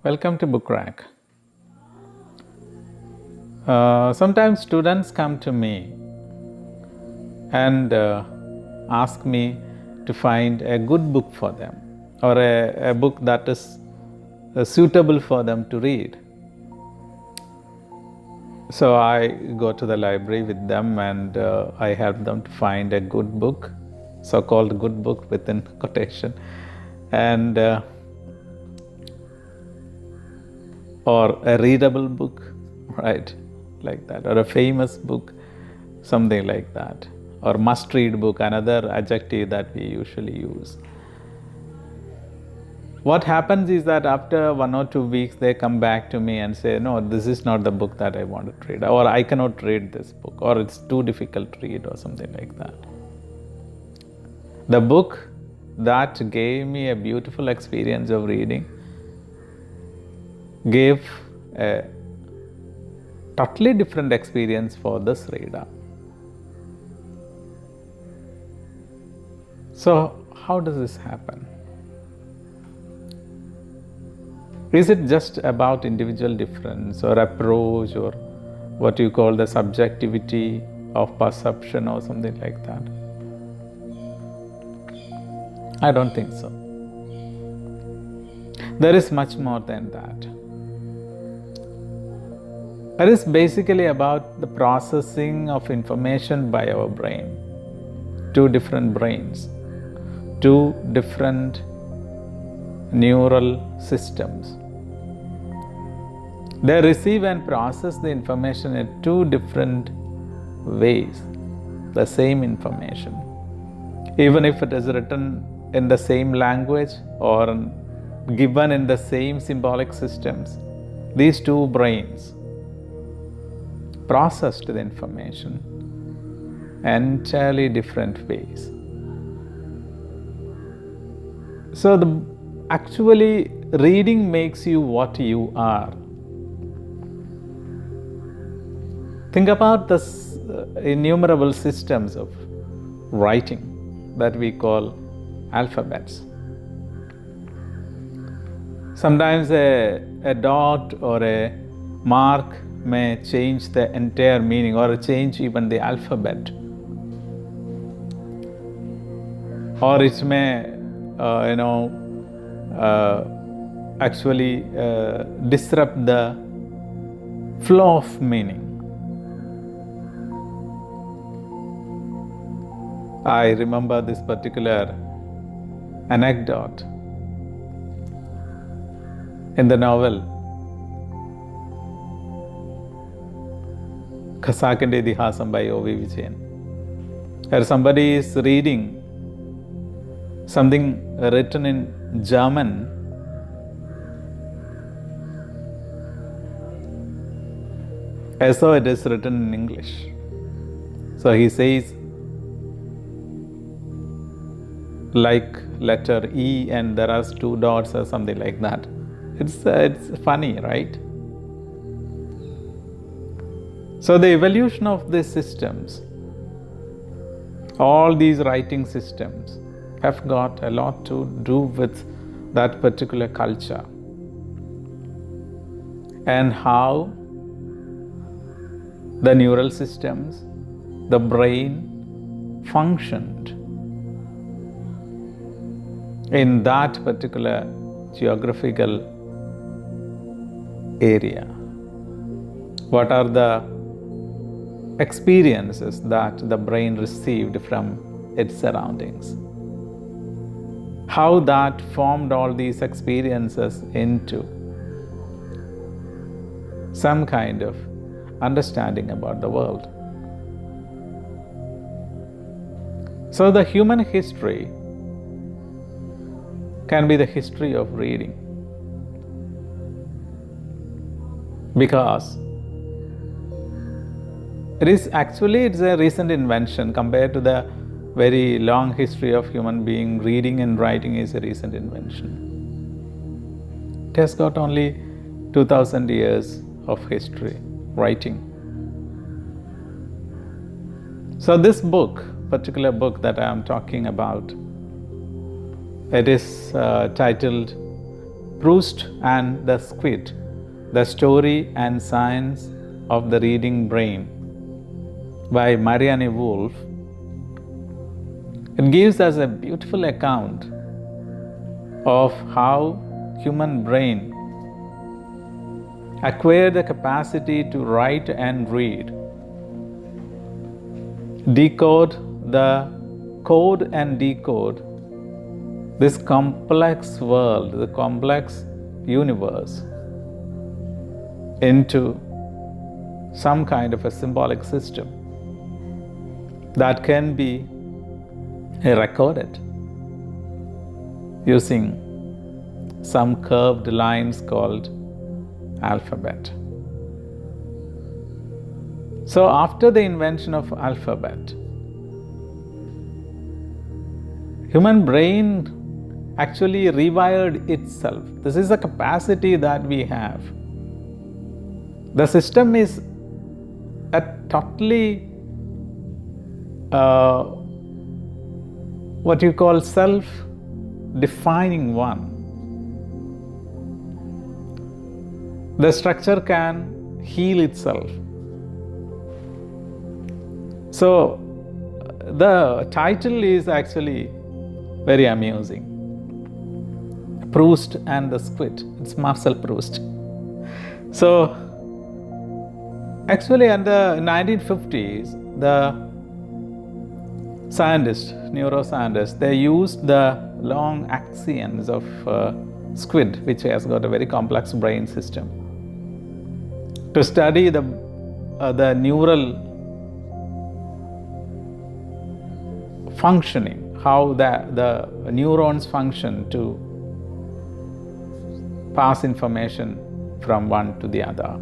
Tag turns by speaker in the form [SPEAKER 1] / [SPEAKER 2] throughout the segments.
[SPEAKER 1] Welcome to BOOCRACK. Sometimes students come to me and ask me to find a good book for them, or a book that is suitable for them to read. So I go to the library with them and I help them to find a good book, so-called good book within quotation, and or a readable book, right, like that, or a famous book, something like that, or must-read book, another adjective that we usually use. What happens is that after 1 or 2 weeks, they come back to me and say, no, this is not the book that I want to read, or I cannot read this book, or it's too difficult to read, or something like that. The book that gave me a beautiful experience of reading gave a totally different experience for this reader. So how does this happen? Is it just about individual difference or approach, or what you call the subjectivity of perception or something like that? I don't think so. There is much more than that. It is basically about the processing of information by our brain. Two different brains, two different neural systems. They receive and process the information in two different ways, the same information. Even if it is written in the same language or given in the same symbolic systems, these two brains processed the information entirely different ways. So actually reading makes you what you are. Think about the innumerable systems of writing that we call alphabets. Sometimes a dot or a mark may change the entire meaning, or change even the alphabet, or it may actually disrupt the flow of meaning. I remember this particular anecdote in the novel Khasakinte Idihasam by O.V. Vijayan, where somebody is reading something written in German as though it is written in English. So he says, like letter E and there are 2 dots or something like that. It's funny, right? So the evolution of these systems, all these writing systems, have got a lot to do with that particular culture and how the neural systems, the brain functioned in that particular geographical area. What are the experiences that the brain received from its surroundings? How that formed all these experiences into some kind of understanding about the world. So the human history can be the history of reading, because it's a recent invention compared to the very long history of human being. Reading and writing is a recent invention. It has got only 2000 years of history, writing. So this book, particular book that I am talking about, it is titled Proust and the Squid, The Story and Science of the Reading Brain by Marianne Wolf. It gives us a beautiful account of how human brain acquired the capacity to write and read, code and decode this complex world, the complex universe, into some kind of a symbolic system that can be recorded using some curved lines called alphabet. So after the invention of alphabet, human brain actually rewired itself. This is a capacity that we have. The system is a totally what you call self-defining one. The structure can heal itself. So the title is actually very amusing. Proust and the Squid. It's Marcel Proust. So actually in the 1950s, the neuroscientists, they used the long axons of squid, which has got a very complex brain system, to study the neural functioning, how the neurons function to pass information from one to the other.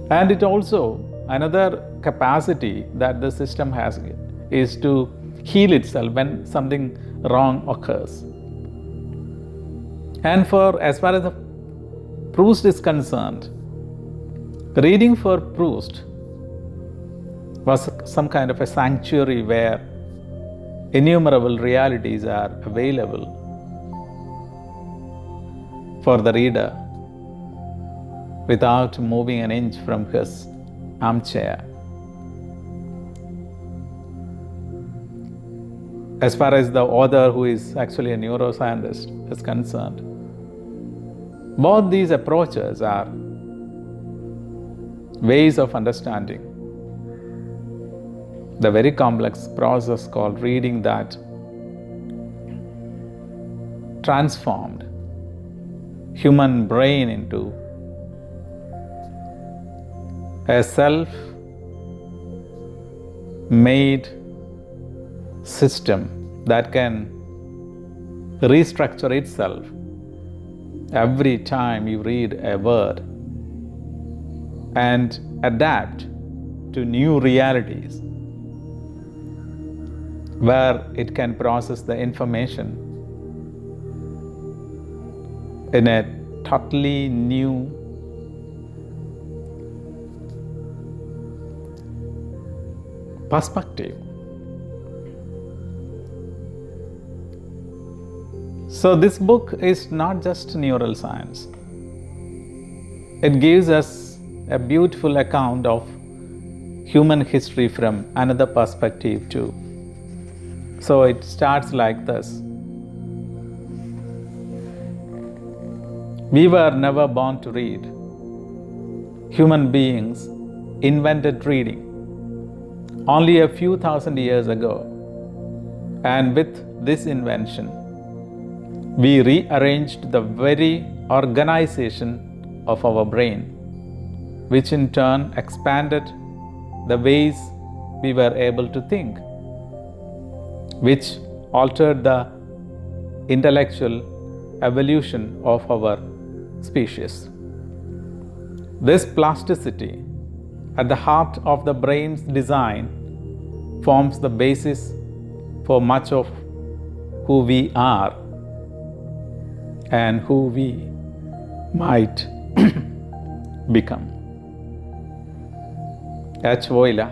[SPEAKER 1] And it also, another capacity that the system has is to heal itself when something wrong occurs. And as far as the Proust is concerned, reading for Proust was some kind of a sanctuary where innumerable realities are available for the reader without moving an inch from his armchair. As far as the author, who is actually a neuroscientist, is concerned, both these approaches are ways of understanding the very complex process called reading that transformed human brain into a self-made system that can restructure itself every time you read a word and adapt to new realities where it can process the information in a totally new perspective. So this book is not just neural science. It gives us a beautiful account of human history from another perspective too. So it starts like this. We were never born to read. Human beings invented reading only a few thousand years ago. And with this invention, we rearranged the very organization of our brain, which in turn expanded the ways we were able to think, which altered the intellectual evolution of our species. This plasticity at the heart of the brain's design forms the basis for much of who we are and who we might become. H. Voila.